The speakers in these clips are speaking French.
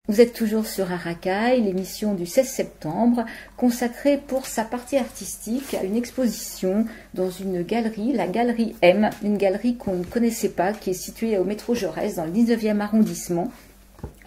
Vous êtes toujours sur Arakaï, l'émission du 16 septembre, consacrée pour sa partie artistique à une exposition dans une galerie, la Galerie M, une galerie qu'on ne connaissait pas, qui est située au métro Jaurès, dans le 19e arrondissement.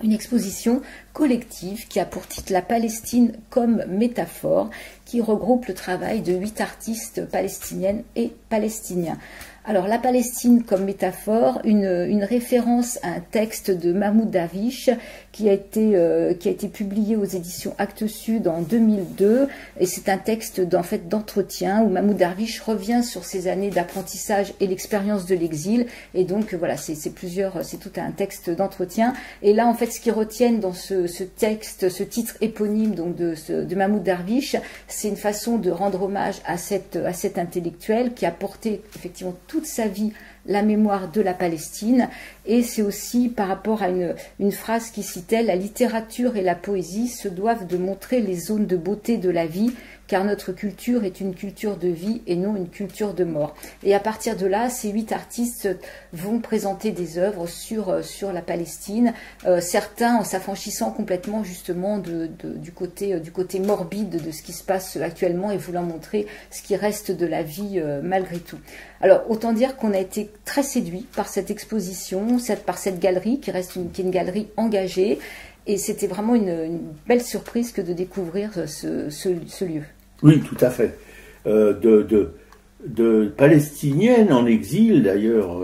Une exposition collective qui a pour titre La Palestine comme métaphore, qui regroupe le travail de 8 artistes palestiniennes et palestiniens. Alors, la Palestine comme métaphore, une référence à un texte de Mahmoud Darwish qui a été publié aux éditions Actes Sud en 2002. Et c'est un texte d'entretien où Mahmoud Darwish revient sur ses années d'apprentissage et l'expérience de l'exil. Et donc, voilà, c'est tout un texte d'entretien. Et là, en fait, ce qu'ils retiennent dans ce texte, ce titre éponyme donc de Mahmoud Darwish, c'est une façon de rendre hommage à cet intellectuel qui a porté effectivement toute sa vie la mémoire de la Palestine, et c'est aussi par rapport à une phrase qui citait « La littérature et la poésie se doivent de montrer les zones de beauté de la vie, car notre culture est une culture de vie et non une culture de mort ». Et à partir de là, ces 8 artistes vont présenter des œuvres sur la Palestine, certains en s'affranchissant complètement justement du côté morbide de ce qui se passe actuellement et voulant montrer ce qui reste de la vie malgré tout. Alors, autant dire qu'on a été très séduit par cette exposition, par cette galerie qui est une galerie engagée, et c'était vraiment une belle surprise que de découvrir ce lieu. Oui, tout à fait. De palestiniennes en exil, d'ailleurs,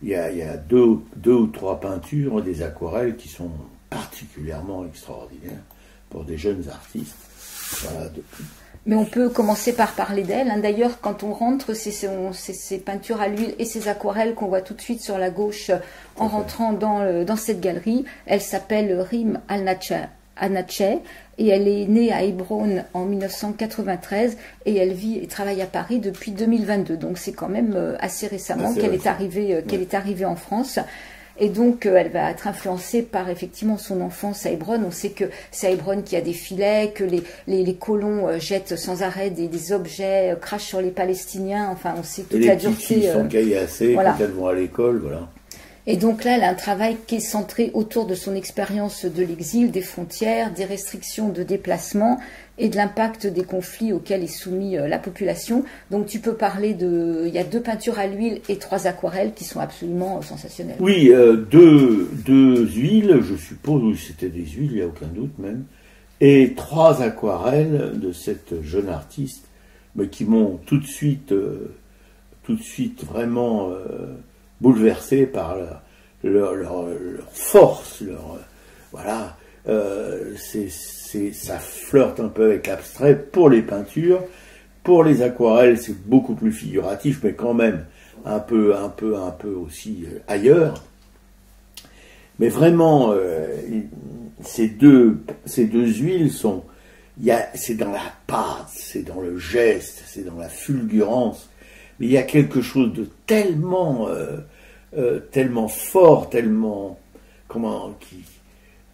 il y a deux ou trois peintures, des aquarelles qui sont particulièrement extraordinaires pour des jeunes artistes. Voilà, Mais on peut commencer par parler d'elle. D'ailleurs, quand on rentre, c'est ces peintures à l'huile et ces aquarelles qu'on voit tout de suite sur la gauche en rentrant dans cette galerie. Elle s'appelle Rim Al-Natche et elle est née à Hébron en 1993 et elle vit et travaille à Paris depuis 2022. Donc c'est quand même assez récemment qu'elle est arrivée en France. Et donc, elle va être influencée par, effectivement, son enfance à Hébron. On sait que c'est à Hébron qu'il y a des filets, que les colons jettent sans arrêt des objets, crachent sur les Palestiniens. Enfin, on sait toute la dureté. Les petites filles sont caillassées voilà. Quand elles vont à l'école, voilà. Et donc là, elle a un travail qui est centré autour de son expérience de l'exil, des frontières, des restrictions de déplacement et de l'impact des conflits auxquels est soumise la population. Donc tu peux parler il y a 2 peintures à l'huile et 3 aquarelles qui sont absolument sensationnelles. Oui, deux huiles, je suppose, oui, c'était des huiles, il n'y a aucun doute même, et 3 aquarelles de cette jeune artiste, mais qui m'ont tout de suite vraiment bouleversé par leur force, voilà. Ça flirte un peu avec l'abstrait pour les peintures. Pour les aquarelles, c'est beaucoup plus figuratif, mais quand même un peu aussi ailleurs. Mais vraiment, ces deux huiles c'est dans la pâte, c'est dans le geste, c'est dans la fulgurance. Mais il y a quelque chose de tellement fort, tellement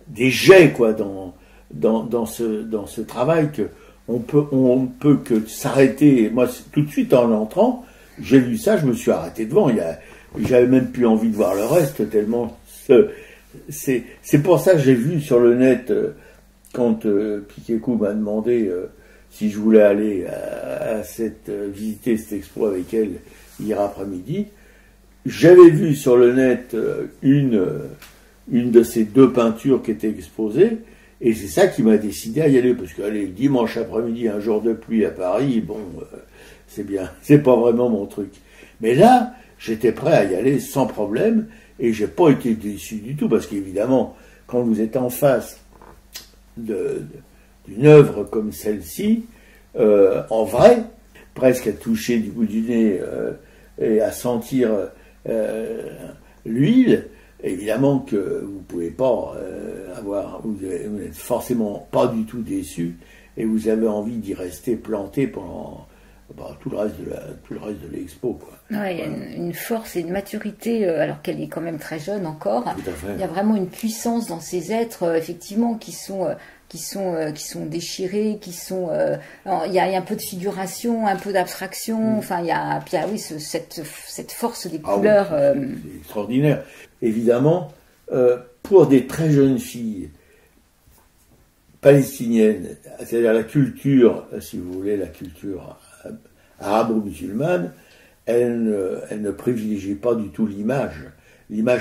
des jets quoi dans ce travail que on peut que s'arrêter. Moi, tout de suite en entrant, j'ai lu ça, je me suis arrêté devant. J'avais même plus envie de voir le reste tellement. C'est pour ça que j'ai vu sur le net quand Piquekou m'a demandé si je voulais aller visiter cette expo avec elle hier après-midi. J'avais vu sur le net une de ces 2 peintures qui était exposée, et c'est ça qui m'a décidé à y aller, parce qu'aller dimanche après-midi, un jour de pluie à Paris, bon, c'est bien, c'est pas vraiment mon truc. Mais là, j'étais prêt à y aller sans problème, et j'ai pas été déçu du tout, parce qu'évidemment, quand vous êtes en face d'une œuvre comme celle-ci, en vrai, presque à toucher du bout du nez et à sentir l'huile, évidemment que vous pouvez pas vous n'êtes forcément pas du tout déçu et vous avez envie d'y rester planté pendant tout le reste de l'expo, quoi. Ouais, il y a une force et une maturité, alors qu'elle est quand même très jeune encore. Tout à fait. Il y a vraiment une puissance dans ces êtres, effectivement, qui sont déchirés, il y a un peu de figuration, un peu d'abstraction. Enfin, il y a cette force des couleurs. Oui, c'est extraordinaire. Évidemment, pour des très jeunes filles palestinienne, c'est-à-dire la culture, si vous voulez, la culture arabo-musulmane, elle ne privilégie pas du tout l'image,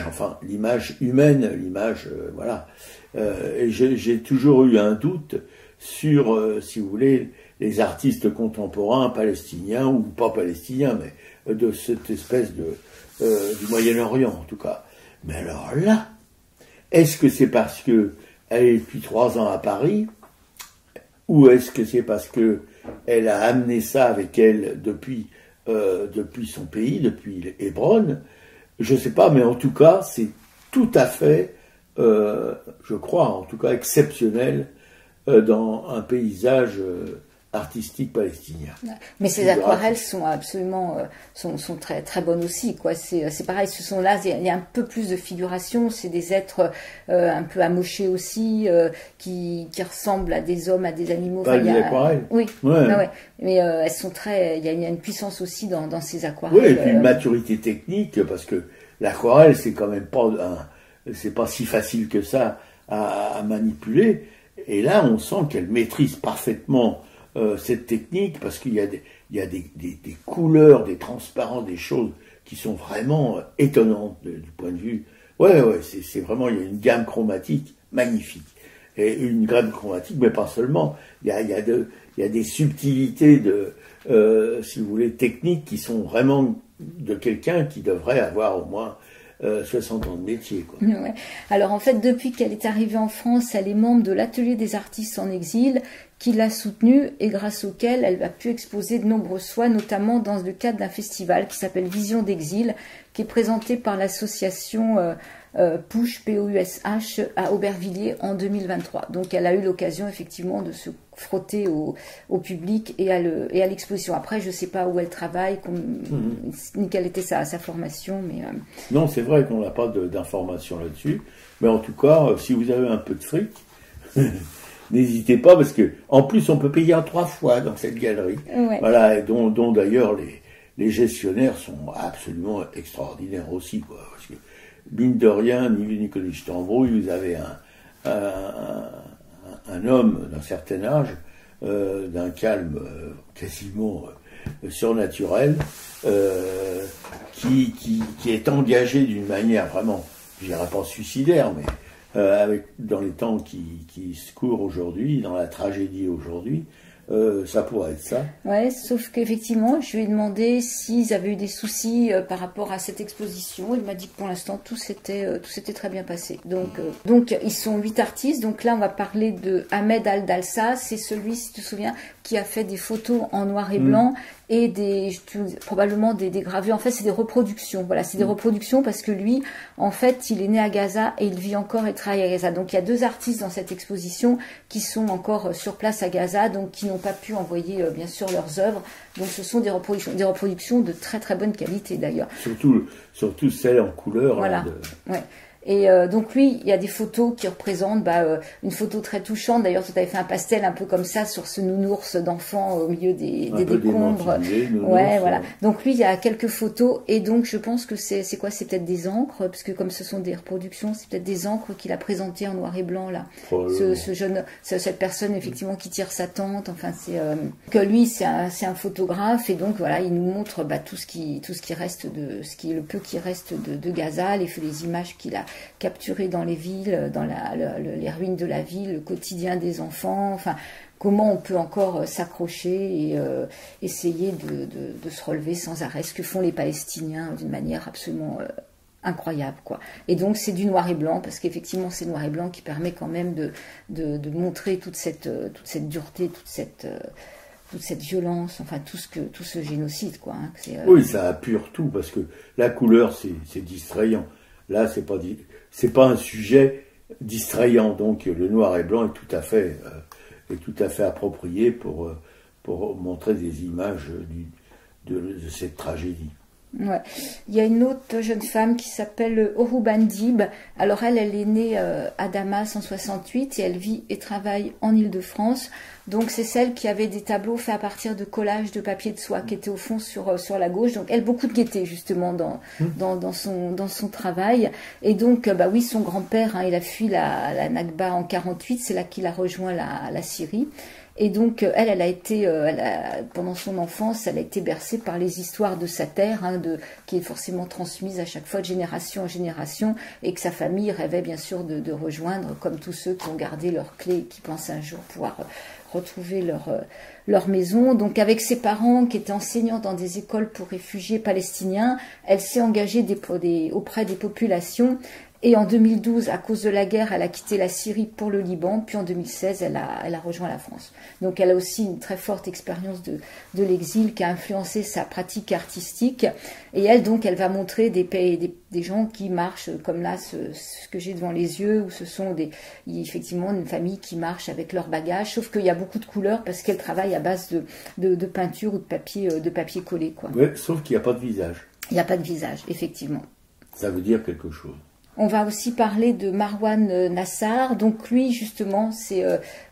enfin l'image humaine, l'image, voilà. Et j'ai toujours eu un doute sur, si vous voulez, les artistes contemporains palestiniens ou pas palestiniens, mais de cette espèce du Moyen-Orient en tout cas. Mais alors là, est-ce que c'est parce que elle est depuis 3 ans à Paris, ou est-ce que c'est parce que elle a amené ça avec elle depuis son pays, depuis Hébron? Je ne sais pas, mais en tout cas, c'est tout à fait, je crois, en tout cas exceptionnel dans un paysage artistique palestinien. Mais ces aquarelles sont absolument sont très très bonnes aussi, quoi. C'est pareil, ce sont là, il y a un peu plus de figuration, c'est des êtres un peu amochés aussi, qui ressemblent à des hommes, à des animaux. Pas des aquarelles. Oui, ouais. Ouais. Mais elles sont très, il y a une puissance aussi dans ces aquarelles. Oui, et puis une maturité technique, parce que l'aquarelle, c'est quand même pas c'est pas si facile que ça à manipuler. Et là, on sent qu'elle maîtrise parfaitement cette technique, parce qu'il y a des couleurs, des transparents, des choses qui sont vraiment étonnantes du point de vue. Ouais, c'est vraiment, il y a une gamme chromatique magnifique. Et une gamme chromatique, mais pas seulement. Il y a des subtilités si vous voulez, techniques qui sont vraiment de quelqu'un qui devrait avoir au moins 60 ans de métier, quoi. Ouais. Alors en fait, depuis qu'elle est arrivée en France, elle est membre de l'Atelier des artistes en exil, qui l'a soutenue et grâce auquel elle a pu exposer de nombreuses fois, notamment dans le cadre d'un festival qui s'appelle Vision d'Exil, qui est présenté par l'association PUSH, P-O-U-S-H, à Aubervilliers en 2023. Donc elle a eu l'occasion effectivement de se frotter au public et à l'exposition. Après, je ne sais pas où elle travaille, ni quelle était sa formation. Mais non, c'est vrai qu'on n'a pas d'informations là-dessus. Mais en tout cas, si vous avez un peu de fric, n'hésitez pas, parce que en plus, on peut payer en 3 fois dans cette galerie. Ouais. Voilà, et dont d'ailleurs les gestionnaires sont absolument extraordinaires aussi, quoi. Parce que, mine de rien, ni vu ni connu, je t'embrouille, vous avez un homme d'un certain âge, d'un calme quasiment surnaturel, qui est engagé d'une manière vraiment, je dirais pas suicidaire, mais dans les temps qui se courent aujourd'hui, dans la tragédie aujourd'hui, ça pourrait être ça. Ouais, sauf qu'effectivement, je lui ai demandé s'ils avaient eu des soucis par rapport à cette exposition. Il m'a dit que pour l'instant, tout s'était très bien passé. Donc, ils sont 8 artistes. Donc là, on va parler de Ahmed Al-Dalsa. C'est celui, si tu te souviens, qui a fait des photos en noir et blanc et probablement des gravures. En fait, c'est des reproductions. Voilà, c'est des reproductions parce que lui, en fait, il est né à Gaza et il vit encore et travaille à Gaza. Donc, il y a 2 artistes dans cette exposition qui sont encore sur place à Gaza, donc qui n'ont pas pu envoyer, bien sûr, leurs œuvres. Donc, ce sont des reproductions de très très bonne qualité d'ailleurs. Surtout celles en couleur. Voilà. Ouais. Et donc lui, il y a des photos qui représentent une photo très touchante. D'ailleurs, tu avais fait un pastel un peu comme ça sur ce nounours d'enfant au milieu des décombres. Ouais, voilà. Donc lui, il y a quelques photos et donc je pense que c'est quoi? C'est peut-être des encres, parce que comme ce sont des reproductions, c'est peut-être des encres qu'il a présentées en noir et blanc là. Cette personne effectivement qui tire sa tente. Enfin, c'est que lui, c'est un photographe et donc voilà, il nous montre tout ce qui reste le peu qui reste de Gaza, les images qu'il a capturé dans les villes, dans les ruines de la ville, le quotidien des enfants, enfin comment on peut encore s'accrocher et essayer de se relever sans arrêt, ce que font les Palestiniens d'une manière absolument incroyable, quoi. Et donc c'est du noir et blanc, parce qu'effectivement c'est noir et blanc qui permet quand même de montrer toute cette dureté, toute cette violence, enfin tout ce génocide, quoi. Hein, oui, ça appure tout, parce que la couleur c'est distrayant. Là, c'est pas un sujet distrayant, donc le noir et blanc est tout à fait approprié pour montrer des images de cette tragédie. Ouais. Il y a une autre jeune femme qui s'appelle Orouban Dib. Alors elle est née à Damas en 68 et elle vit et travaille en Île-de-France. Donc c'est celle qui avait des tableaux faits à partir de collages de papier de soie qui étaient au fond sur la gauche. Donc elle beaucoup de gaieté justement dans son travail. Et donc bah oui, son grand-père, hein, il a fui la Nakba en 48. C'est là qu'il a rejoint la Syrie. Et donc, elle a été, pendant son enfance, elle a été bercée par les histoires de sa terre, hein, qui est forcément transmise à chaque fois de génération en génération, et que sa famille rêvait bien sûr de rejoindre, comme tous ceux qui ont gardé leurs clés et qui pensent un jour pouvoir retrouver leur maison. Donc, avec ses parents qui étaient enseignants dans des écoles pour réfugiés palestiniens, elle s'est engagée auprès des populations. Et en 2012, à cause de la guerre, elle a quitté la Syrie pour le Liban. Puis en 2016, elle a rejoint la France. Donc elle a aussi une très forte expérience de l'exil qui a influencé sa pratique artistique. Et elle, donc, elle va montrer des gens qui marchent comme là, ce que j'ai devant les yeux, où ce sont effectivement une famille qui marche avec leur bagage. Sauf qu'il y a beaucoup de couleurs parce qu'elle travaille à base de peinture ou de papier collé, quoi. Ouais, sauf qu'il n'y a pas de visage. Il n'y a pas de visage, effectivement. Ça veut dire quelque chose. On va aussi parler de Marwan Nassar. Donc lui, justement,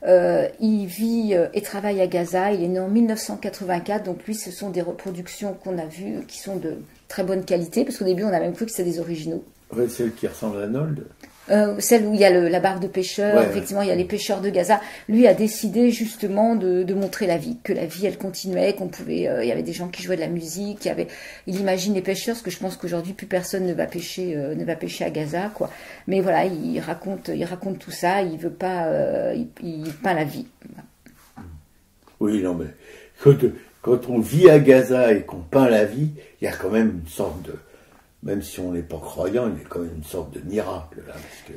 il vit et travaille à Gaza. Il est né en 1984. Donc lui, ce sont des reproductions qu'on a vues qui sont de très bonne qualité. Parce qu'au début, on a même cru que c'était des originaux. Ouais, celle qui ressemble à Nold. Celle où il y a la barque de pêcheurs, ouais, effectivement, il y a les pêcheurs de Gaza. Lui a décidé justement de montrer la vie, que la vie, elle continuait, qu'on pouvait. Il y avait des gens qui jouaient de la musique. Il imagine les pêcheurs, parce que je pense qu'aujourd'hui plus personne ne va pêcher à Gaza, quoi. Mais voilà, il raconte tout ça. Il veut pas, il peint la vie. Oui, non, mais quand on vit à Gaza et qu'on peint la vie, il y a quand même une sorte de. Même si on n'est pas croyant, il y a quand même une sorte de miracle là, parce que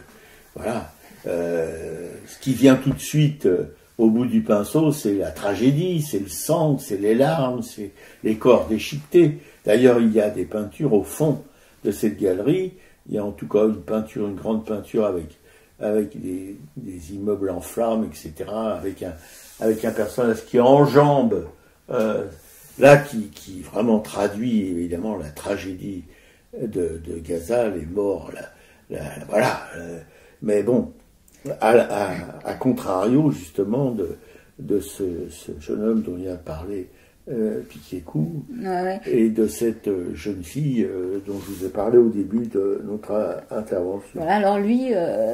voilà, ce qui vient tout de suite au bout du pinceau, c'est la tragédie, c'est le sang, c'est les larmes, c'est les corps déchiquetés. D'ailleurs, il y a des peintures au fond de cette galerie. Il y a en tout cas une grande peinture avec des immeubles en flammes, etc., avec un personnage qui enjambe là, qui vraiment traduit évidemment la tragédie de Gaza, les morts, voilà. Mais bon, à contrario justement de ce jeune homme dont il a parlé Piquet-Cou, ouais. Et de cette jeune fille dont je vous ai parlé au début de notre intervention. Voilà, alors lui,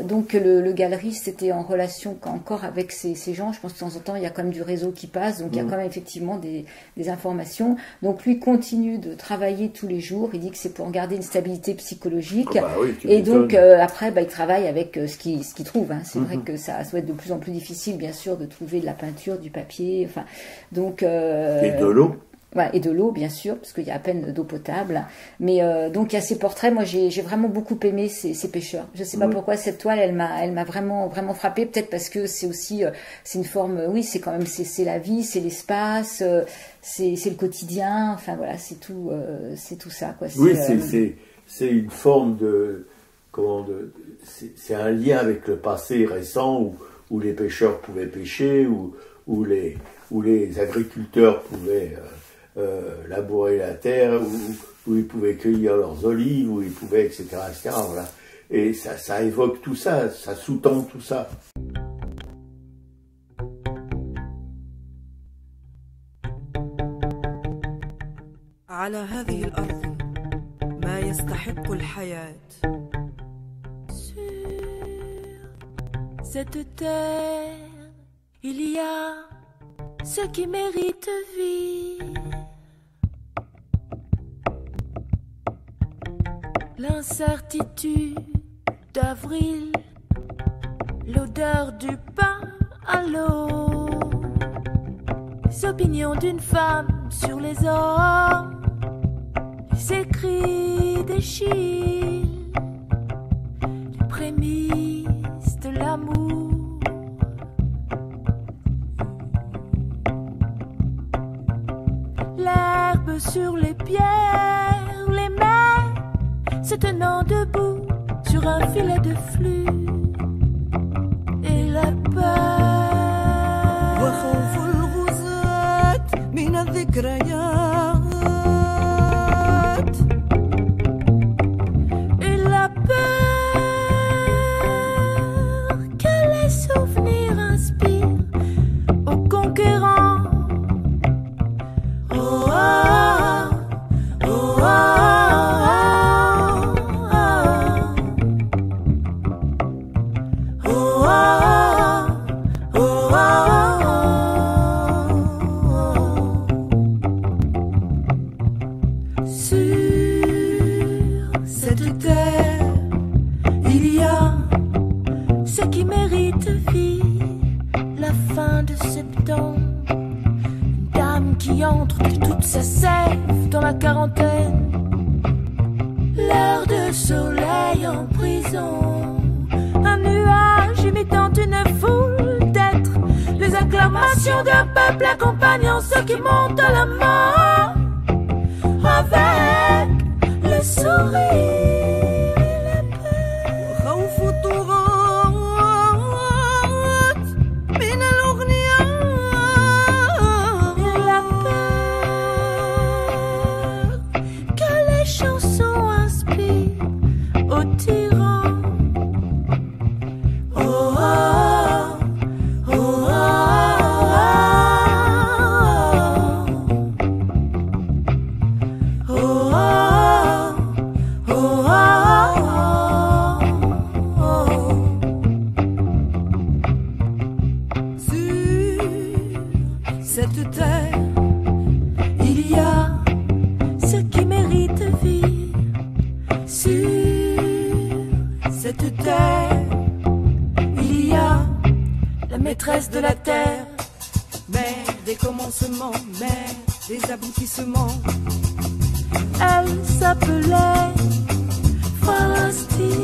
donc le galeriste était en relation encore avec ces gens. Je pense que de temps en temps, il y a quand même du réseau qui passe, donc il y a quand même effectivement des informations. Donc lui continue de travailler tous les jours. Il dit que c'est pour garder une stabilité psychologique. Oui, et donc après, il travaille avec ce qu'il trouve. Hein. C'est vrai que ça doit être de plus en plus difficile, bien sûr, de trouver de la peinture, du papier. Enfin, donc et de l'eau. Ouais, et de l'eau, bien sûr, parce qu'il y a à peine d'eau potable. Mais donc, il y a ces portraits. Moi, j'ai vraiment beaucoup aimé ces pêcheurs. Je ne sais pas pourquoi cette toile, elle m'a vraiment frappée. Peut-être parce que c'est aussi, c'est une forme. Oui, c'est quand même, c'est la vie, c'est l'espace, c'est le quotidien. Enfin voilà, c'est tout ça, quoi. Oui, c'est une forme c'est un lien avec le passé récent où les pêcheurs pouvaient pêcher, où les agriculteurs pouvaient labourer la terre, où ils pouvaient cueillir leurs olives, où ils pouvaient, etc., etc. Voilà. Et ça évoque tout ça, ça sous-tend tout ça. على هذه الأرض ما يستحق الحياة. Sur cette terre, il y a ce qui mérite vie. L'incertitude d'avril, l'odeur du pain à l'eau, les opinions d'une femme sur les hommes, les écrits d'Échille, les prémices de l'amour. L'herbe sur les pierres, les mers se tenant debout sur un filet de flux, et la peur. وخوف الغزاة من الذكريات mérite vie, la fin de septembre. Une dame qui entre de toute sa sève dans la quarantaine. L'heure de soleil en prison. Un nuage imitant une foule d'êtres. Les acclamations d'un peuple accompagnant ceux qui montent à la mort. Avec le sourire. Maîtresse de la terre, mère des commencements, mère des aboutissements. Elle s'appelait Palestine.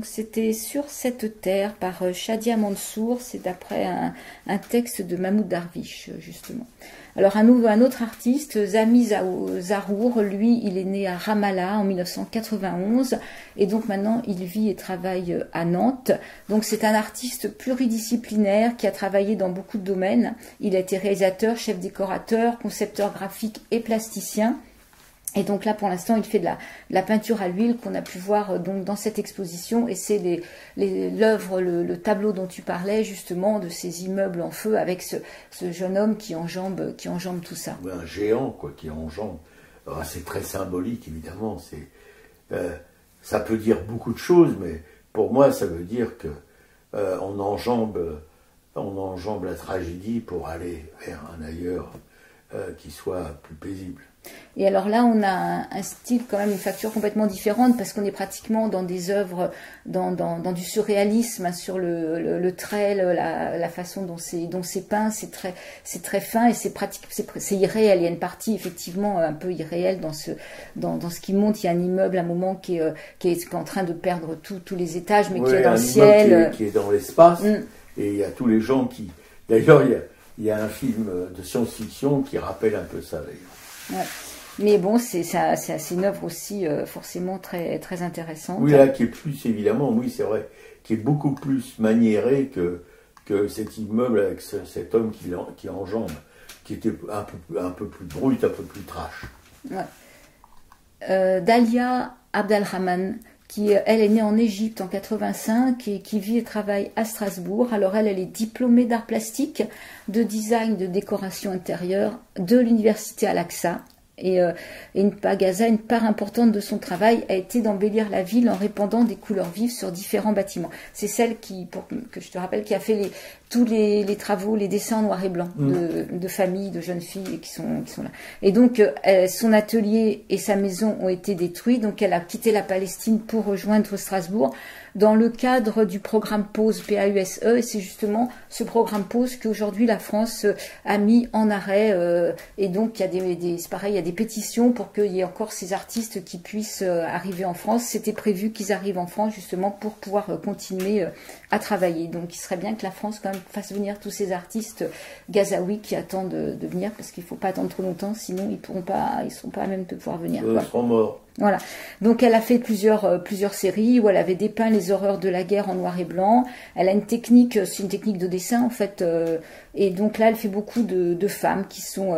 C'était Sur cette terre par Shadia Mansour, c'est d'après un texte de Mahmoud Darwish, justement. Alors un autre artiste, Sami Zarour, lui, il est né à Ramallah en 1991 et donc maintenant il vit et travaille à Nantes. Donc c'est un artiste pluridisciplinaire qui a travaillé dans beaucoup de domaines. Il a été réalisateur, chef décorateur, concepteur graphique et plasticien. Et donc là, pour l'instant, il fait de la peinture à l'huile qu'on a pu voir donc dans cette exposition. Et c'est l'œuvre, le tableau dont tu parlais justement, de ces immeubles en feu avec ce jeune homme qui enjambe tout ça. Un géant, quoi, qui enjambe. C'est très symbolique, évidemment. Ça peut dire beaucoup de choses, mais pour moi, ça veut dire que on enjambe la tragédie pour aller vers un ailleurs qui soit plus paisible. Et alors là, on a un style, quand même, une facture complètement différente parce qu'on est pratiquement dans des œuvres, dans du surréalisme, hein, sur le trait, la façon dont c'est peint, c'est très fin et c'est irréel. Il y a une partie effectivement un peu irréelle dans ce qui monte. Il y a un immeuble à un moment qui est en train de perdre tous les étages, mais qui est dans le ciel. Qui est dans l'espace, et il y a tous les gens qui... D'ailleurs, il y a un film de science-fiction qui rappelle un peu ça, d'ailleurs. Ouais. Mais bon, c'est une œuvre aussi forcément très, très intéressante. Oui, là, qui est plus, évidemment, oui, c'est vrai, qui est beaucoup plus maniéré que cet immeuble avec cet homme qui enjambe, qui était un peu plus brut, un peu plus trash. Ouais. Dalia Abdelrahman, elle est née en Égypte en 85 et qui vit et travaille à Strasbourg. Alors elle est diplômée d'art plastique, de design, de décoration intérieure de l'université Al-Aqsa. Et une part importante de son travail a été d'embellir la ville en répandant des couleurs vives sur différents bâtiments. C'est celle que je te rappelle, qui a fait tous les travaux, les dessins en noir et blanc de familles, de jeunes filles qui sont là. Et donc son atelier et sa maison ont été détruits, donc elle a quitté la Palestine pour rejoindre Strasbourg. dans le cadre du programme PAUSE, P-A-U-S-E, et c'est justement ce programme PAUSE qu'aujourd'hui la France a mis en arrêt, et donc il y a c'est pareil, il y a des pétitions pour qu'il y ait encore ces artistes qui puissent arriver en France. C'était prévu qu'ils arrivent en France justement pour pouvoir continuer à travailler. Donc il serait bien que la France quand même fasse venir tous ces artistes gazaouis qui attendent de venir, parce qu'il ne faut pas attendre trop longtemps, sinon ils seront pas à même de pouvoir venir. Ils seront morts. Voilà. Donc elle a fait plusieurs séries où elle avait dépeint les horreurs de la guerre en noir et blanc. Elle a une technique, c'est une technique de dessin en fait, et donc là elle fait beaucoup de femmes qui sont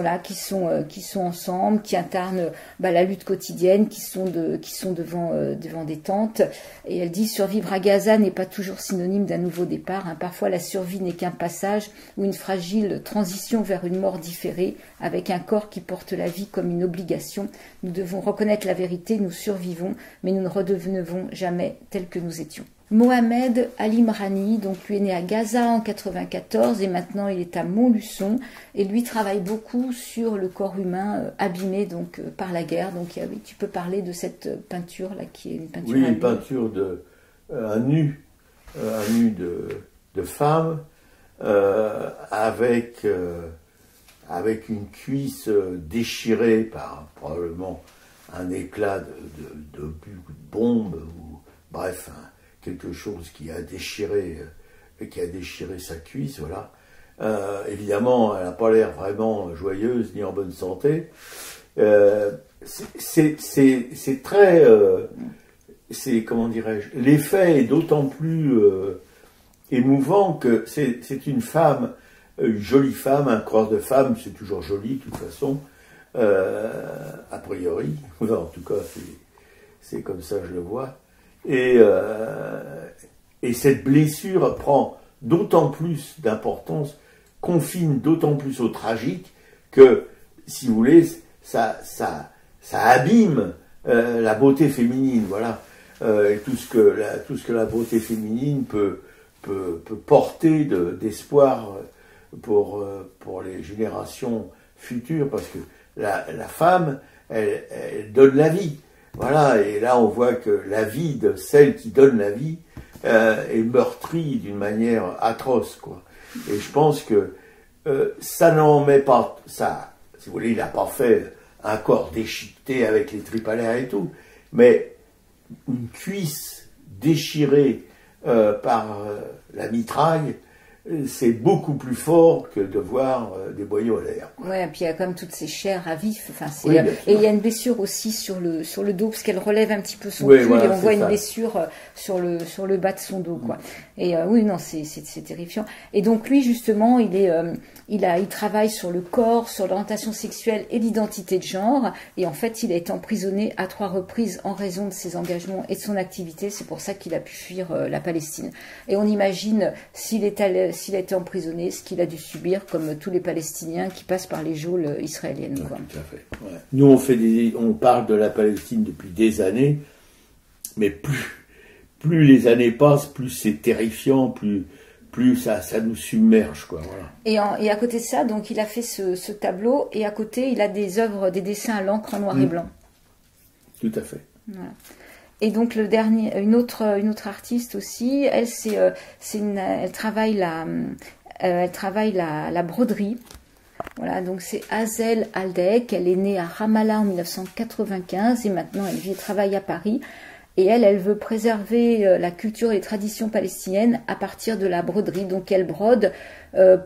là, qui sont ensemble, qui incarnent la lutte quotidienne, qui sont devant des tentes. Et elle dit: survivre à Gaza n'est pas toujours synonyme d'un nouveau départ. Parfois la survie n'est qu'un passage ou une fragile transition vers une mort différée, avec un corps qui porte la vie comme une obligation. Nous devons reconnaître la vérité, nous survivons, mais nous ne redevenons jamais tels que nous étions. Mohamed Al-Imrani, donc lui est né à Gaza en 94 et maintenant il est à Montluçon, et lui travaille beaucoup sur le corps humain abîmé donc par la guerre. Donc tu peux parler de cette peinture là qui est une peinture. Oui, une peinture de un nu de femme avec une cuisse déchirée par probablement un éclat de bombe, ou bref, quelque chose qui a déchiré sa cuisse, voilà. Évidemment, elle n'a pas l'air vraiment joyeuse ni en bonne santé. C'est très, comment dirais-je, l'effet est d'autant plus émouvant que c'est une femme, une jolie femme, un corps de femme, c'est toujours joli de toute façon, a priori, en tout cas c'est comme ça que je le vois, et cette blessure prend d'autant plus d'importance, confine d'autant plus au tragique que, si vous voulez, ça abîme la beauté féminine, voilà, et tout ce que la beauté féminine peut porter d'espoir pour les générations futures, parce que la femme, elle donne la vie. Voilà, et là on voit que la vie de celle qui donne la vie est meurtrie d'une manière atroce, quoi. Et je pense que ça n'en met pas, ça, si vous voulez, il n'a pas fait un corps déchiqueté avec les tripes à l'air et tout, mais une cuisse déchirée par la mitraille, c'est beaucoup plus fort que de voir des boyaux à l'air. Ouais, et puis il y a comme toutes ces chairs à vif. Enfin, oui, et il y a une blessure aussi sur le dos, parce qu'elle relève un petit peu son oui, pull, voilà, et on voit une ça. Blessure sur le bas de son dos, quoi. Et oui, non, c'est terrifiant. Et donc lui, justement, il travaille sur le corps, sur l'orientation sexuelle et l'identité de genre. Et en fait, il a été emprisonné à 3 reprises en raison de ses engagements et de son activité. C'est pour ça qu'il a pu fuir la Palestine. Et on imagine s'il a été emprisonné, ce qu'il a dû subir, comme tous les Palestiniens qui passent par les geôles israéliennes. Ouais, quoi. tout à fait. Ouais. Nous, on parle de la Palestine depuis des années, mais plus les années passent, plus c'est terrifiant, plus ça nous submerge, quoi. Voilà. Et à côté de ça, donc il a fait ce tableau, et à côté il a des œuvres, des dessins à l'encre en noir et blanc. Tout à fait. Voilà. Et donc le dernier, une autre artiste aussi, elle travaille la broderie. Voilà, donc c'est Hazel Aldek. Elle est née à Ramallah en 1995 et maintenant elle travaille à Paris. Et elle veut préserver la culture et les traditions palestiniennes à partir de la broderie. Donc elle brode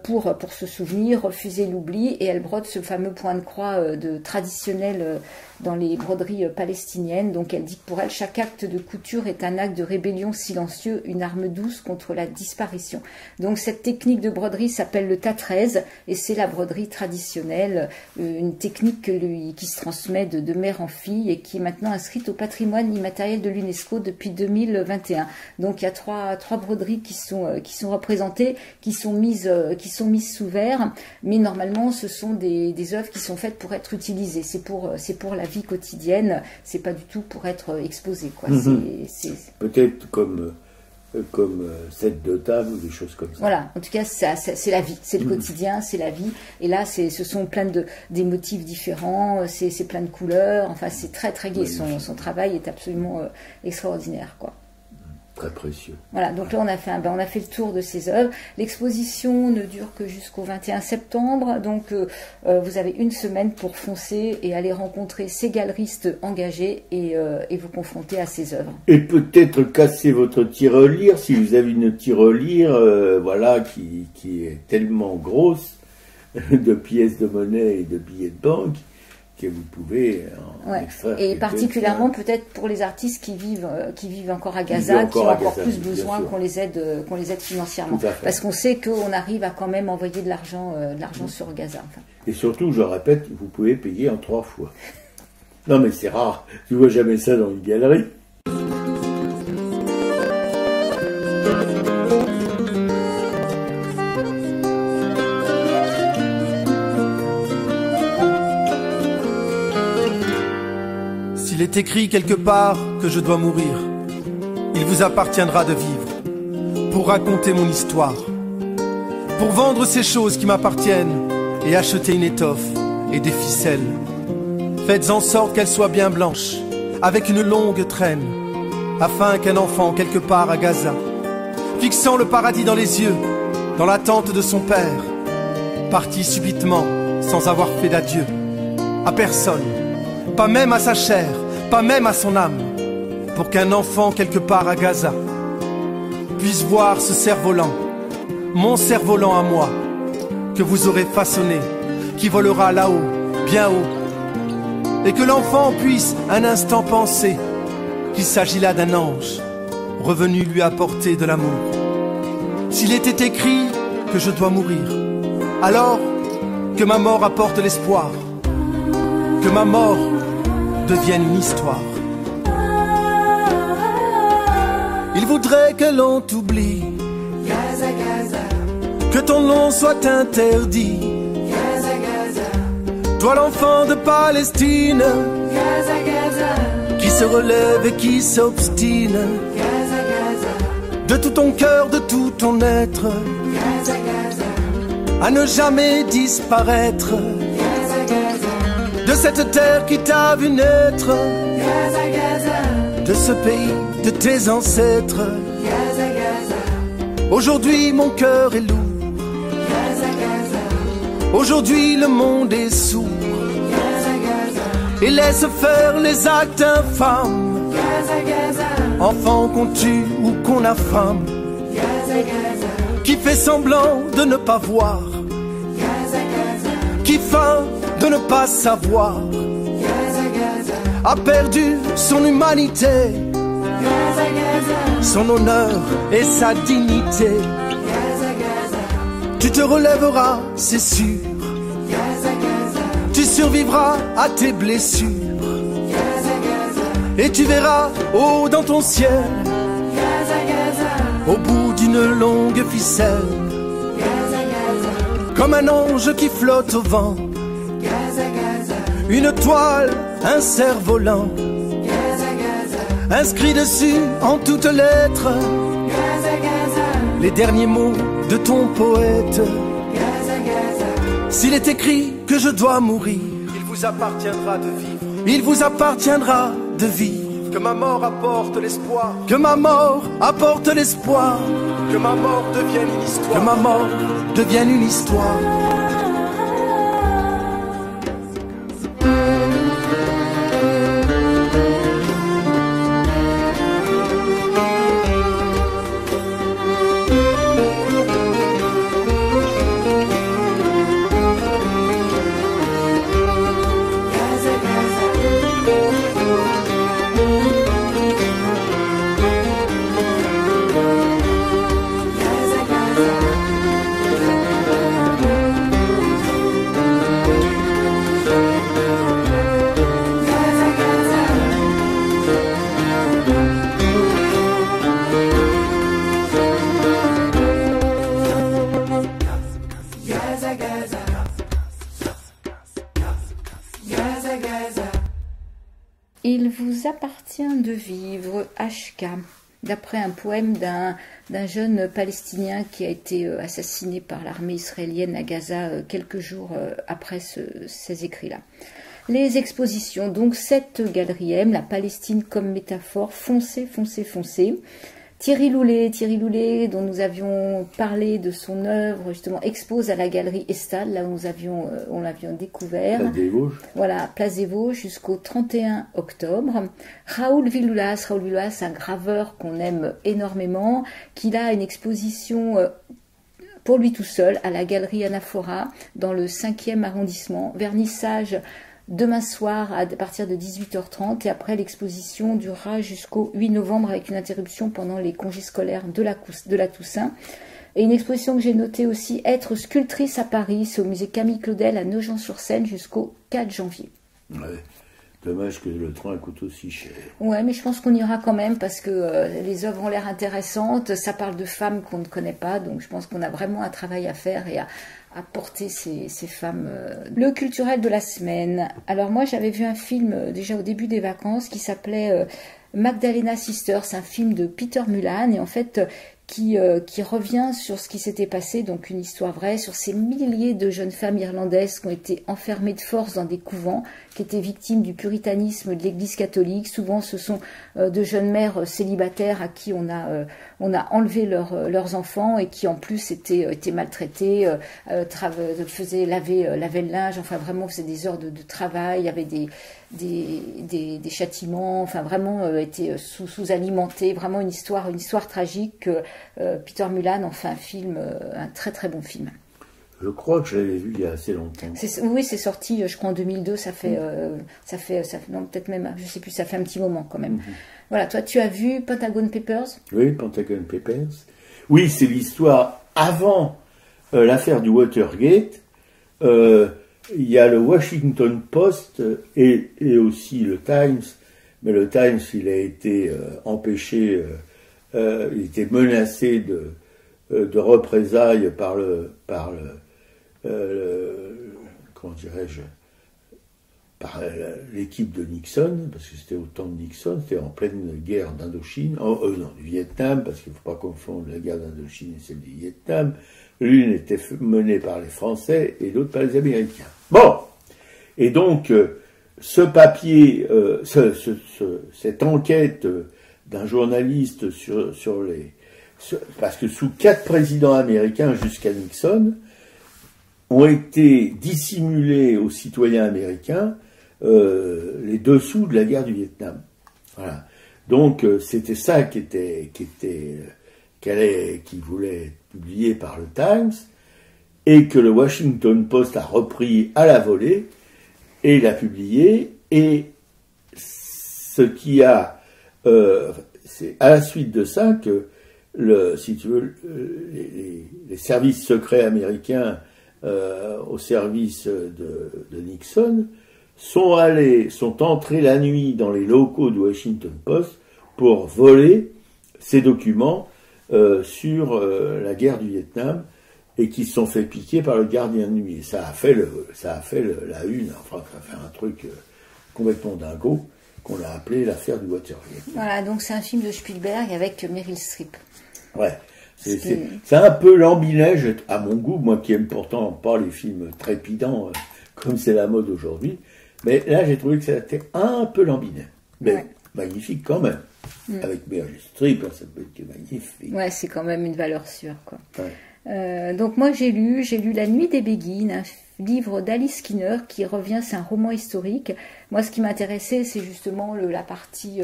pour se souvenir, refuser l'oubli, et elle brode ce fameux point de croix traditionnel dans les broderies palestiniennes. Donc elle dit que pour elle, chaque acte de couture est un acte de rébellion silencieux, une arme douce contre la disparition. Donc cette technique de broderie s'appelle le tatrez, et c'est la broderie traditionnelle, une technique qui se transmet de mère en fille et qui est maintenant inscrite au patrimoine immatériel de l'UNESCO depuis 2021. Donc il y a trois broderies qui sont représentées, qui sont mises sous verre, mais normalement ce sont des œuvres qui sont faites pour être utilisées. C'est pour la vie quotidienne, c'est pas du tout pour être exposé, quoi. Peut-être comme set de table ou des choses comme ça. Voilà, en tout cas c'est la vie, c'est le quotidien, c'est la vie, et là ce sont plein des motifs différents, c'est plein de couleurs, enfin c'est très très gai. Son travail est absolument extraordinaire, quoi. Très précieux. Voilà, donc là on a fait le tour de ces œuvres. L'exposition ne dure que jusqu'au 21 septembre, donc vous avez une semaine pour foncer et aller rencontrer ces galeristes engagés et vous confronter à ces œuvres. Et peut-être casser votre tirelire, si vous avez une tirelire voilà, qui est tellement grosse de pièces de monnaie et de billets de banque, que vous pouvez en extraire. Et particulièrement peut-être pour les artistes qui vivent encore à Gaza, qui ont encore plus besoin qu'on les aide financièrement. Parce qu'on sait qu'on arrive à quand même envoyer de l'argent sur Gaza. Enfin. Et surtout, je répète, vous pouvez payer en 3 fois. Non mais c'est rare, tu vois jamais ça dans une galerie. Il est écrit quelque part que je dois mourir. Il vous appartiendra de vivre pour raconter mon histoire, pour vendre ces choses qui m'appartiennent et acheter une étoffe et des ficelles. Faites en sorte qu'elles soient bien blanches, avec une longue traîne, afin qu'un enfant quelque part à Gaza, fixant le paradis dans les yeux, dans l'attente de son père, parti subitement sans avoir fait d'adieu à personne, pas même à sa chair, pas même à son âme, pour qu'un enfant quelque part à Gaza puisse voir ce cerf-volant, mon cerf-volant à moi, que vous aurez façonné, qui volera là-haut, bien haut, et que l'enfant puisse un instant penser qu'il s'agit là d'un ange, revenu lui apporter de l'amour. S'il était écrit que je dois mourir, alors que ma mort apporte l'espoir, que ma mort devienne une histoire. Il voudrait que l'on t'oublie, Gaza, Gaza, que ton nom soit interdit. Gaza, Gaza, Toi l'enfant de Palestine, Gaza, Gaza, qui se relève et qui s'obstine, Gaza, Gaza, de tout ton cœur, de tout ton être, Gaza, Gaza, à ne jamais disparaître Gaza, Gaza, de cette terre qui t'a vu naître, Gaza, Gaza, de ce pays de tes ancêtres. Gaza, Gaza, Aujourd'hui mon cœur est lourd, Gaza, Gaza, aujourd'hui le monde est sourd, Gaza, Gaza, et laisse faire les actes infâmes, Gaza, Gaza, enfants qu'on tue ou qu'on affame, Gaza, Gaza, qui fait semblant de ne pas voir, Gaza, Gaza, qui feint de ne pas savoir, Gaza, Gaza, a perdu son humanité, Gaza, Gaza, son honneur et sa dignité. Gaza, Gaza, Tu te relèveras, c'est sûr, Gaza, Gaza, tu survivras à tes blessures, Gaza, Gaza, et tu verras haut dans ton ciel, Gaza, Gaza, au bout d'une longue ficelle, Gaza, Gaza, comme un ange qui flotte au vent, Gaza, Gaza, une toile, un cerf-volant, Gaza, Gaza, inscrit dessus en toutes lettres Gaza, Gaza, les derniers mots de ton poète. Gaza, Gaza, S'il est écrit que je dois mourir, il vous appartiendra de vivre, il vous appartiendra de vivre, que ma mort apporte l'espoir, que ma mort apporte l'espoir, que ma mort devienne une histoire, que ma mort devienne une histoire. Il vous appartient de vivre, HK, d'après un poème d'un jeune Palestinien qui a été assassiné par l'armée israélienne à Gaza quelques jours après ces écrits-là. Les expositions, donc cette galerie M, la Palestine comme métaphore, foncez, foncez, foncez. Thierry Loulet, dont nous avions parlé de son œuvre, justement, expose à la galerie Estade, là où on l'avions découvert. Place des Vosges. Voilà, Place des Vosges jusqu'au 31 octobre. Raoul Viloulas, un graveur qu'on aime énormément, qui a une exposition pour lui tout seul à la galerie Anaphora dans le 5e arrondissement. Vernissage demain soir à partir de 18h30 et après l'exposition durera jusqu'au 8 novembre avec une interruption pendant les congés scolaires de la Toussaint. Et une exposition que j'ai notée aussi, Être sculptrice à Paris, c'est au musée Camille Claudel à Nogent-sur-Seine jusqu'au 4 janvier. Ouais. Dommage que le train coûte aussi cher. Ouais, mais je pense qu'on ira quand même parce que les œuvres ont l'air intéressantes. Ça parle de femmes qu'on ne connaît pas, donc je pense qu'on a vraiment un travail à faire et à porter ces femmes. Le culturel de la semaine. Alors moi, j'avais vu un film déjà au début des vacances qui s'appelait Magdalena Sisters, un film de Peter Mullan et en fait qui revient sur ce qui s'était passé, donc une histoire vraie, sur ces milliers de jeunes femmes irlandaises qui ont été enfermées de force dans des couvents, qui étaient victimes du puritanisme de l'Église catholique. Souvent, ce sont de jeunes mères célibataires à qui on a enlevé leurs enfants et qui en plus étaient maltraitées, faisaient laver le linge, enfin vraiment faisaient des heures de travail, il y avait des châtiments, enfin vraiment étaient sous-alimentés, vraiment une histoire tragique. Peter Mullan en fait un film, un très très bon film. Je crois que je l'avais vu il y a assez longtemps. Oui, c'est sorti, je crois en 2002, ça fait non, peut-être même, je sais plus, ça fait un petit moment quand même. Voilà, toi tu as vu Pentagon Papers? Oui, Pentagon Papers. Oui, c'est l'histoire avant l'affaire du Watergate. Il y a le Washington Post et aussi le Times, mais le Times, il a été empêché, il était menacé de représailles par comment dirais-je, par l'équipe de Nixon, parce que c'était au temps de Nixon, c'était en pleine guerre d'Indochine, non, du Vietnam, parce qu'il ne faut pas confondre la guerre d'Indochine et celle du Vietnam. L'une était menée par les Français et l'autre par les Américains. Bon, et donc ce papier, cette enquête d'un journaliste parce que sous 4 présidents américains jusqu'à Nixon, ont été dissimulés aux citoyens américains les dessous de la guerre du Vietnam. Voilà. Donc c'était ça qui voulait être publié par le Times et que le Washington Post a repris à la volée et l'a publié. Et ce qui a, c'est à la suite de ça que si tu veux, les services secrets américains au service de Nixon sont entrés la nuit dans les locaux du Washington Post pour voler ces documents sur la guerre du Vietnam et qui se sont fait piquer par le gardien de nuit. Et ça a fait la une, enfin ça a fait un truc complètement dingo qu'on a appelé l'affaire du Watergate. Voilà, donc c'est un film de Spielberg avec Meryl Streep. Ouais, c'est un peu lambinet, à mon goût, moi qui aime pourtant pas les films trépidants comme c'est la mode aujourd'hui, mais là j'ai trouvé que c'était un peu lambinet, mais magnifique quand même. Avec Meryl Streep, ça peut être magnifique. Ouais, c'est quand même une valeur sûre, quoi. Ouais. Donc moi j'ai lu La Nuit des Béguines, un livre d'Alice Skinner qui revient, c'est un roman historique. Moi ce qui m'intéressait c'est justement la partie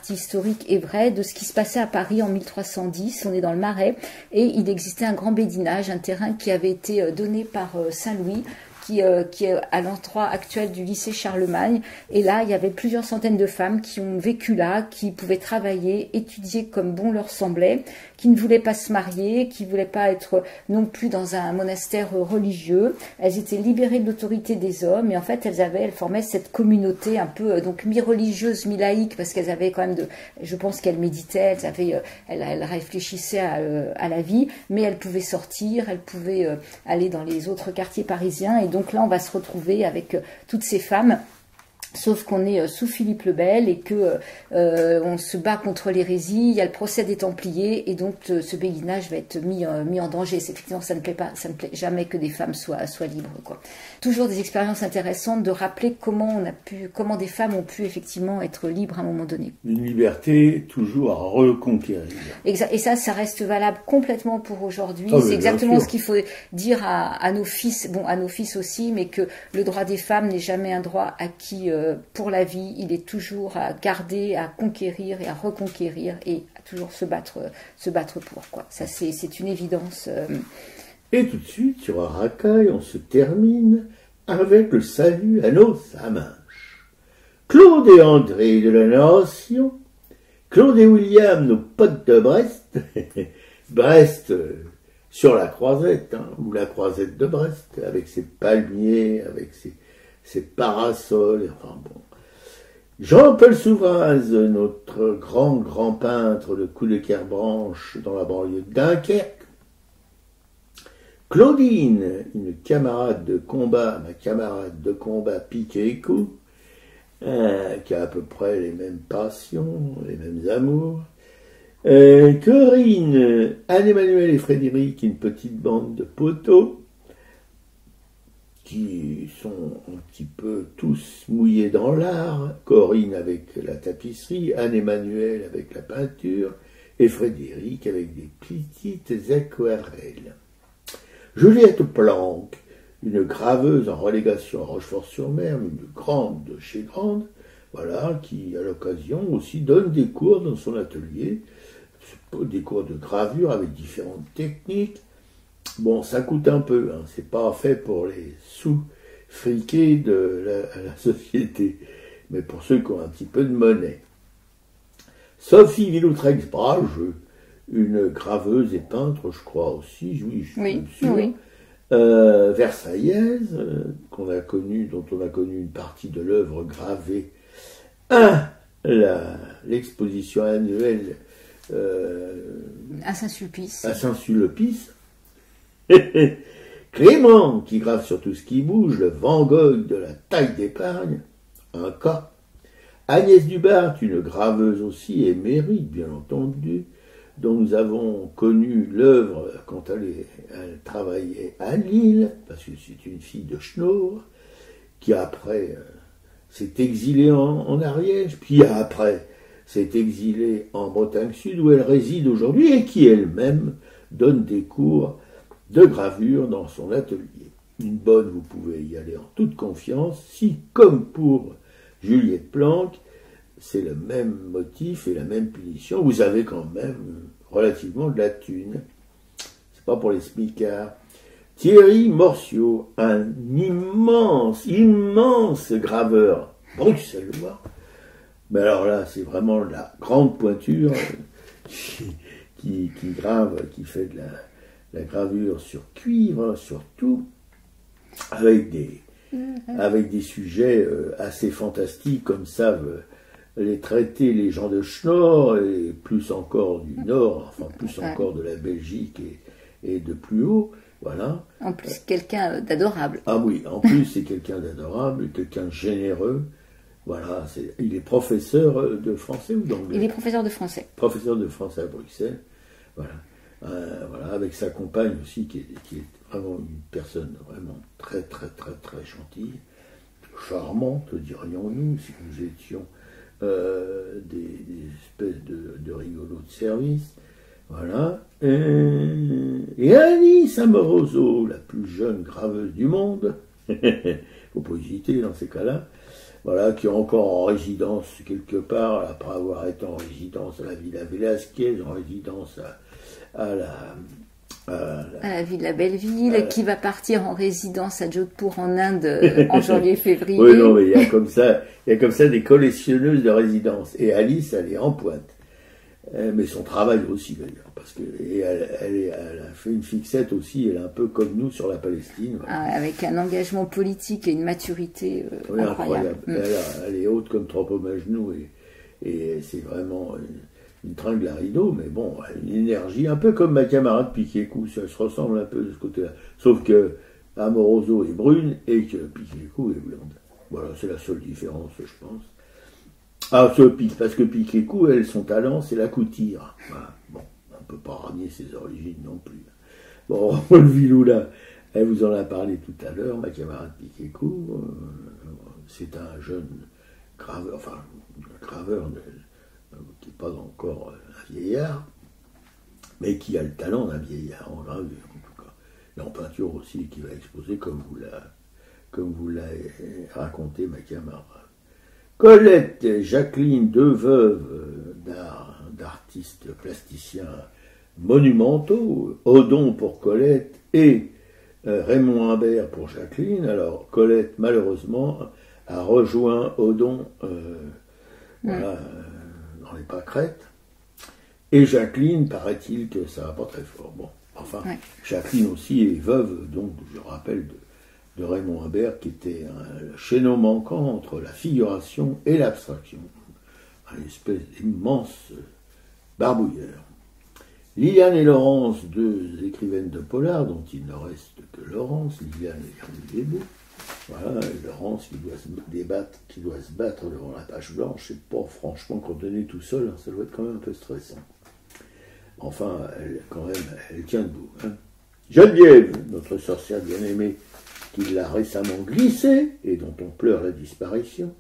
historique et vraie de ce qui se passait à Paris en 1310. On est dans le Marais et il existait un grand bédinage, un terrain qui avait été donné par Saint-Louis, qui est à l'endroit actuel du lycée Charlemagne. Et là, il y avait plusieurs centaines de femmes qui ont vécu là, qui pouvaient travailler, étudier comme bon leur semblait, qui ne voulaient pas se marier, qui ne voulaient pas être non plus dans un monastère religieux. Elles étaient libérées de l'autorité des hommes et en fait, elles formaient cette communauté un peu donc mi-religieuse, mi-laïque, parce qu'elles avaient quand même je pense qu'elles méditaient, elles réfléchissaient à la vie, mais elles pouvaient sortir, elles pouvaient aller dans les autres quartiers parisiens. Et donc là, on va se retrouver avec toutes ces femmes Sauf qu'on est sous Philippe le Bel et que on se bat contre l'hérésie, il y a le procès des Templiers et donc ce béguinage va être mis en danger. Effectivement, ça ne plaît jamais que des femmes soient libres, quoi. Toujours des expériences intéressantes de rappeler comment des femmes ont pu effectivement être libres à un moment donné. Une liberté toujours à reconquérir. Et ça reste valable complètement pour aujourd'hui. Ah, c'est exactement sûr. ce qu'il faut dire à nos fils, à nos fils aussi, mais que le droit des femmes n'est jamais un droit acquis pour la vie. Il est toujours à garder, à conquérir et à reconquérir et à toujours se battre pour, quoi. Ça, c'est une évidence. Et tout de suite, sur un racaille, on se termine avec le salut à nos amanches. Claude et André de la Nation, Claude et William, nos potes de Brest, Brest sur la Croisette, ou la Croisette de Brest, avec ses palmiers, avec ses parasols, enfin bon. Jean-Paul Souvraz, notre grand peintre de Coudekerbranche dans la banlieue de Dunkerque. Claudine, une camarade de combat, ma camarade de combat piqué et coup, qui a à peu près les mêmes passions, les mêmes amours. Corinne, Anne-Emmanuel et Frédéric, une petite bande de poteaux, qui sont un petit peu tous mouillés dans l'art. Corinne avec la tapisserie, Anne-Emmanuel avec la peinture, et Frédéric avec des petites aquarelles. Juliette Planck, une graveuse en relégation à Rochefort-sur-Mer, une grande de chez grande, voilà, qui à l'occasion aussi donne des cours dans son atelier, des cours de gravure avec différentes techniques. Bon, ça coûte un peu, c'est pas fait pour les sous friqués de la société, mais pour ceux qui ont un petit peu de monnaie. Sophie Villoutrex-Brage, une graveuse et peintre, je crois aussi, oui, je suis sûr. Oui. Versaillaise, dont on a connu une partie de l'œuvre gravée à l'exposition annuelle À Saint-Sulpice. À Saint-Sulpice. Clément, qui grave sur tout ce qui bouge, le Van Gogh de la taille d'épargne, un cas. Agnès Dubart, une graveuse aussi émérite, bien entendu, dont nous avons connu l'œuvre quand elle travaillait à Lille, parce que c'est une fille de Schnorr, qui après s'est exilée en Ariège, puis après s'est exilée en Bretagne Sud, où elle réside aujourd'hui, et qui elle-même donne des cours de gravure dans son atelier. Une bonne, vous pouvez y aller en toute confiance, si, comme pour Juliette Planck, c'est le même motif et la même punition, vous avez quand même relativement de la thune. C'est pas pour les smicards. Thierry Morciot, un immense graveur bruxellois. Mais alors là, c'est vraiment la grande pointure qui grave, qui fait de la gravure sur cuivre, surtout, avec des sujets assez fantastiques, comme savent les traiter les gens de Schnorr, et plus encore du Nord, enfin plus encore de la Belgique et de plus haut, voilà. En plus, quelqu'un d'adorable. Ah oui, en plus c'est quelqu'un d'adorable, quelqu'un de généreux, voilà. Il est professeur de français ou d'anglais? Il est professeur de français. Professeur de français à Bruxelles, voilà. Voilà, avec sa compagne aussi, qui est vraiment une personne vraiment très gentille, charmante, dirions-nous, si nous étions des espèces de rigolos de service, voilà. Et Alice Amoroso, la plus jeune graveuse du monde, faut pas hésiter dans ces cas-là, voilà, qui est encore en résidence quelque part, après avoir été en résidence à la Villa Velasquez, en résidence à la Villa Belleville, qui va partir en résidence à Jodhpur en Inde en janvier-février. Oui, non, mais il y a comme ça des collectionneuses de résidence. Et Alice, elle est en pointe. Mais son travail aussi, d'ailleurs, parce que elle a fait une fixette aussi, elle est un peu comme nous sur la Palestine. Voilà. Avec un engagement politique et une maturité incroyable. Elle est haute comme trois à genoux, et c'est vraiment une tringle à rideau, mais bon, une énergie, un peu comme ma camarade Piquet-Cou, ça se ressemble un peu de ce côté-là. Sauf que Amoroso est brune et que Piquet-Cou est blonde. Voilà, c'est la seule différence, je pense. Parce que Piquet-Cou, son talent, c'est la coutire. Voilà. Bon, on ne peut pas renier ses origines non plus. Bon, Raoul Viloula, elle vous en a parlé tout à l'heure, ma camarade Piquet-Cou, c'est un jeune graveur, qui n'est pas encore un vieillard, mais qui a le talent d'un vieillard en gravure, en tout cas. Et en peinture aussi, qui va exposer comme vous l'a raconté ma camarade. Colette et Jacqueline, deux veuves d'artistes plasticiens monumentaux, Odon pour Colette et Raymond Imbert pour Jacqueline. Alors Colette, malheureusement, a rejoint Odon dans les pâquerettes. Et Jacqueline, paraît-il que ça va pas très fort. Bon, enfin, Jacqueline aussi est veuve, donc je rappelle, de Raymond Imbert, qui était un chaînon manquant entre la figuration et l'abstraction. Une espèce d'immense barbouilleur. Liliane et Laurence, deux écrivaines de polar, dont il ne reste que Laurence. Liliane est debout. Voilà, et Laurence qui doit se battre devant la page blanche. C'est pas franchement quand on est tout seul, ça doit être quand même un peu stressant. Enfin, elle tient debout. Hein. Geneviève, notre sorcière bien-aimée, qui l'a récemment glissée et dont on pleure la disparition.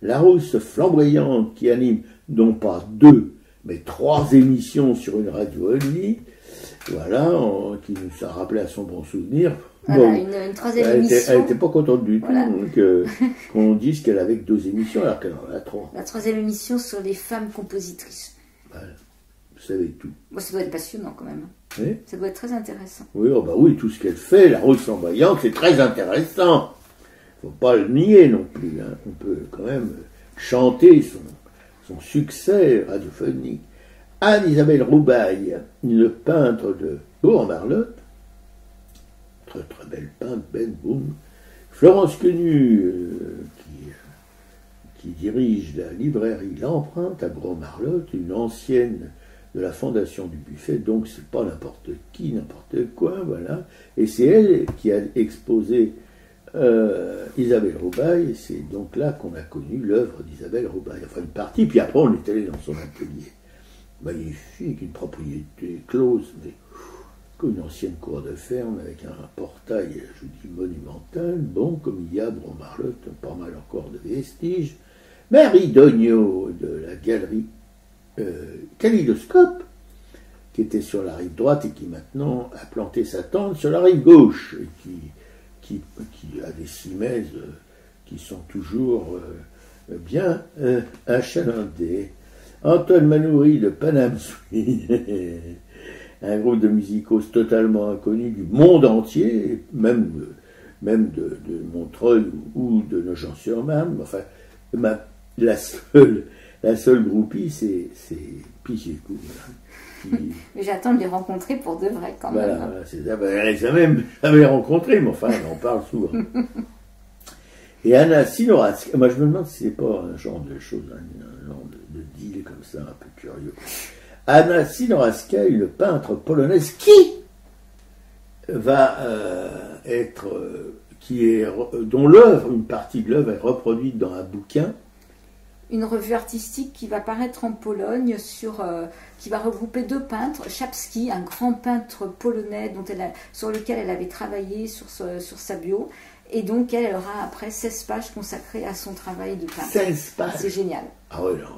La rousse flamboyante qui anime non pas 2, mais 3 émissions sur une radio only. Voilà, qui nous a rappelé à son bon souvenir. Voilà, bon, une 3e émission. Elle n'était pas contente du tout voilà. Qu'on dise qu'elle avait que 2 émissions alors qu'elle en a 3. La 3e émission sur les femmes compositrices. Voilà. Vous savez tout. Bon, ça doit être passionnant quand même. Oui, ça doit être très intéressant. Oui, oui, tout ce qu'elle fait, la rousse flamboyante, c'est très intéressant. Il ne faut pas le nier non plus. Hein. On peut quand même chanter son succès radiophonique. Anne-Isabelle Roubaille, une peintre de Bourg-en-Marlotte, très très belle peintre, Ben Boom. Florence Quenu, qui dirige la librairie L'Empreinte à Bourg-en-Marlotte, une ancienne de la fondation du Buffet, donc c'est pas n'importe qui, n'importe quoi, voilà. Et c'est elle qui a exposé Isabelle Roubaille, et c'est donc là qu'on a connu l'œuvre d'Isabelle Roubaille, enfin une partie, puis après on est allé dans son atelier. Magnifique, une propriété close, mais comme une ancienne cour de ferme, avec un portail, je dis monumental, bon, comme il y a à Bourg-en-Marlotte, pas mal encore de vestiges. Marie Dognaud, de la galerie Kaléidoscope, qui était sur la rive droite et qui maintenant a planté sa tente sur la rive gauche, et qui a des cimaises qui sont toujours bien achalandées. Antoine Manoury de Paname Swing, un groupe de musicos totalement inconnu du monde entier, même de Montreuil ou de Nogent-sur-Marne. Enfin, la seule groupie, c'est Piquet-Cou. Mais j'attends de les rencontrer pour de vrai quand même. Voilà, c'est ça. Elle les a même jamais rencontrés, mais enfin, on en parle souvent. Et Anna Sinoraska, moi je me demande si c'est pas un genre de chose, un genre de deal comme ça, un peu curieux. Anna Sinoraska, une peintre polonaise qui va dont l'œuvre, une partie de l'œuvre est reproduite dans un bouquin. Une revue artistique qui va paraître en Pologne, qui va regrouper 2 peintres, Czapski, un grand peintre polonais sur lequel elle avait travaillé sur sa bio, et donc elle aura après 16 pages consacrées à son travail de peintre. 16 pages. C'est génial. Ah ouais, non.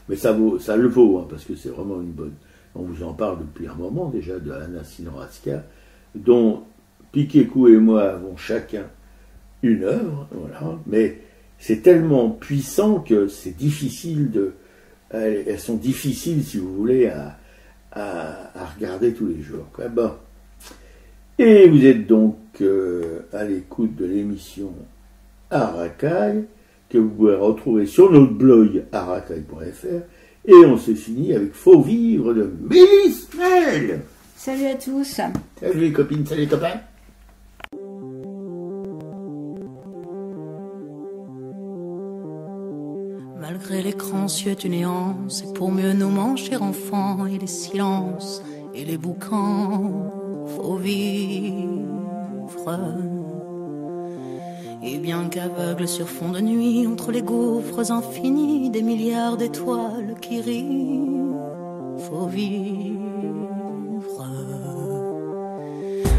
Mais ça le vaut, hein, parce que c'est vraiment une bonne... On vous en parle depuis un moment déjà de Anna Sinoraska, dont Piquet-Cou et moi avons chacun une œuvre, voilà, mais c'est tellement puissant que c'est difficile elles sont difficiles, si vous voulez, à regarder tous les jours. Quoi. Bon. Et vous êtes donc à l'écoute de l'émission Aracaille, que vous pouvez retrouver sur notre blog aracaille.fr, et on se finit avec Faut vivre de Mélisse Mel. Salut à tous. Salut les copines, salut les copains. Malgré l'écran suet du néant, c'est pour mieux nous manger enfants, et les silences et les boucans, faut vivre. Et bien qu'aveugle sur fond de nuit, entre les gouffres infinis, des milliards d'étoiles qui rient, faut vivre.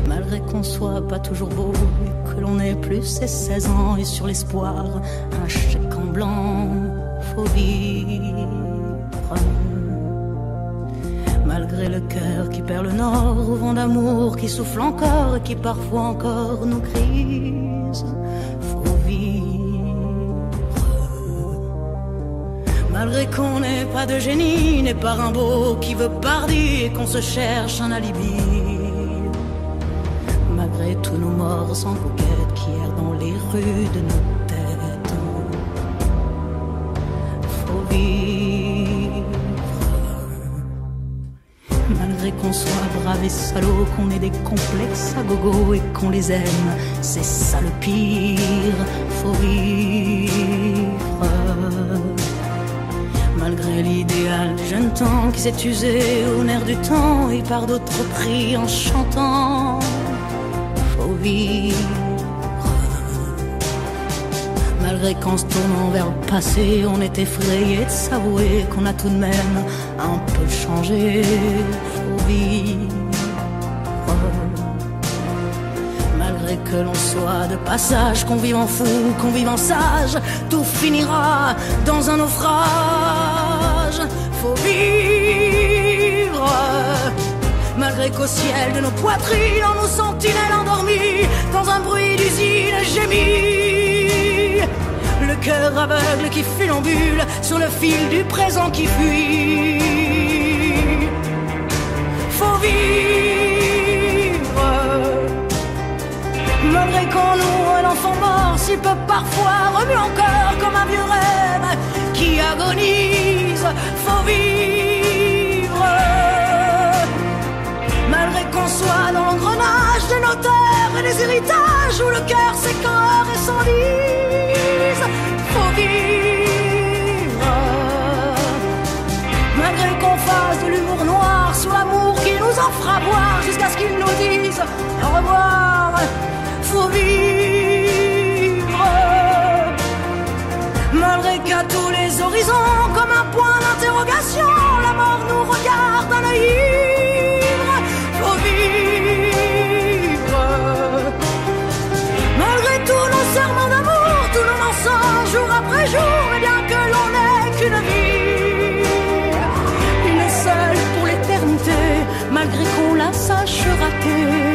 Malgré qu'on soit pas toujours beau et que l'on ait plus ses 16 ans, et sur l'espoir, un chèque en blanc, faut vivre. Malgré le cœur qui perd le nord, au vent d'amour qui souffle encore et qui parfois encore nous grise, faut vivre. Malgré qu'on n'ait pas de génie, n'est pas Rimbaud qui veut Bardi et qu'on se cherche un alibi. Malgré tous nos morts sans coquette qui errent dans les rues de nos têtes, faut vivre. Malgré qu'on soit brave et salaud, qu'on ait des complexes à gogo et qu'on les aime, c'est ça le pire, faut vivre. Malgré l'idéal du jeune temps qui s'est usé au nerf du temps et par d'autres pris en chantant, faut vivre. Malgré qu'en se tournant vers le passé, on est effrayé de s'avouer qu'on a tout de même un peu changé, faut vivre. Malgré que l'on soit de passage, qu'on vive en fou, qu'on vive en sage, tout finira dans un naufrage, faut vivre. Malgré qu'au ciel de nos poitrines, en nos sentinelles endormies, dans un bruit d'usine gémit, le cœur aveugle qui funambule sur le fil du présent qui fuit, faut vivre. Malgré qu'on nourrit l'enfant mort, si peu parfois remue encore comme un vieux rêve qui agonise, faut vivre. Malgré qu'on soit dans l'engrenage des notaires et des héritages, où le cœur s'écore et s'enlise, faut vivre. Malgré qu'on fasse de l'humour noir sur l'amour qui nous en fera boire, jusqu'à ce qu'ils nous disent au revoir, faut vivre. Malgré qu'à tous les horizons, comme un point d'interrogation, la mort nous regarde à l'œil ivre, faut vivre. Malgré tous nos serments d'amour, tous nos mensonges jour après jour, et bien que l'on n'ait qu'une vie, une seule pour l'éternité, malgré qu'on la sache rater,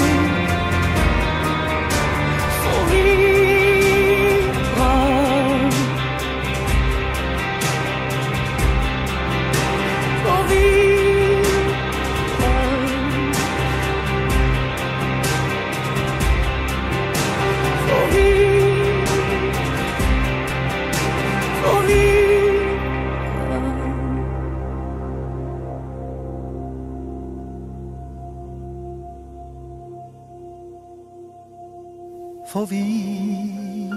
faut vivre. Faut vivre. Faut vivre. Faut vivre. Faut vivre.